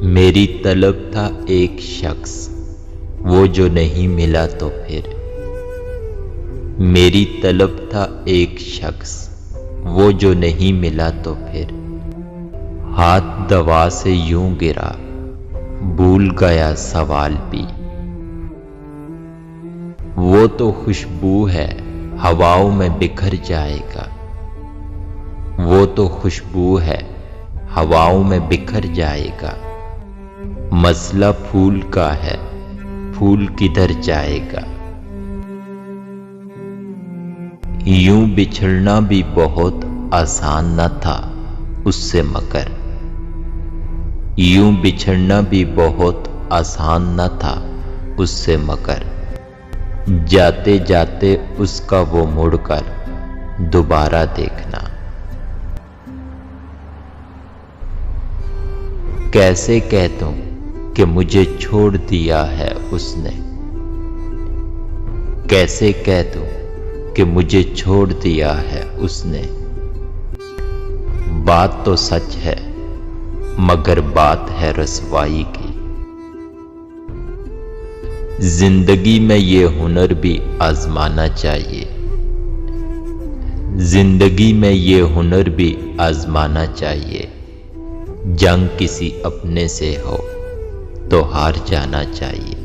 मेरी तलब था एक शख्स, वो जो नहीं मिला तो फिर। मेरी तलब था एक शख्स, वो जो नहीं मिला तो फिर। हाथ दवा से यूं गिरा, भूल गया सवाल भी। वो तो खुशबू है, हवाओं में बिखर जाएगा। वो तो खुशबू है, हवाओं में बिखर जाएगा। मसला फूल का है, फूल किधर जाएगा। यूं बिछड़ना भी बहुत आसान न था उससे मगर। यूं बिछड़ना भी बहुत आसान न था उससे मगर। जाते जाते उसका वो मुड़कर दोबारा देखना। कैसे कह दूं कि मुझे छोड़ दिया है उसने। कैसे कह दूं कि मुझे छोड़ दिया है उसने। बात तो सच है, मगर बात है रसवाई की। जिंदगी में ये हुनर भी आजमाना चाहिए। जिंदगी में ये हुनर भी आजमाना चाहिए। जंग किसी अपने से हो तो हार जाना चाहिए।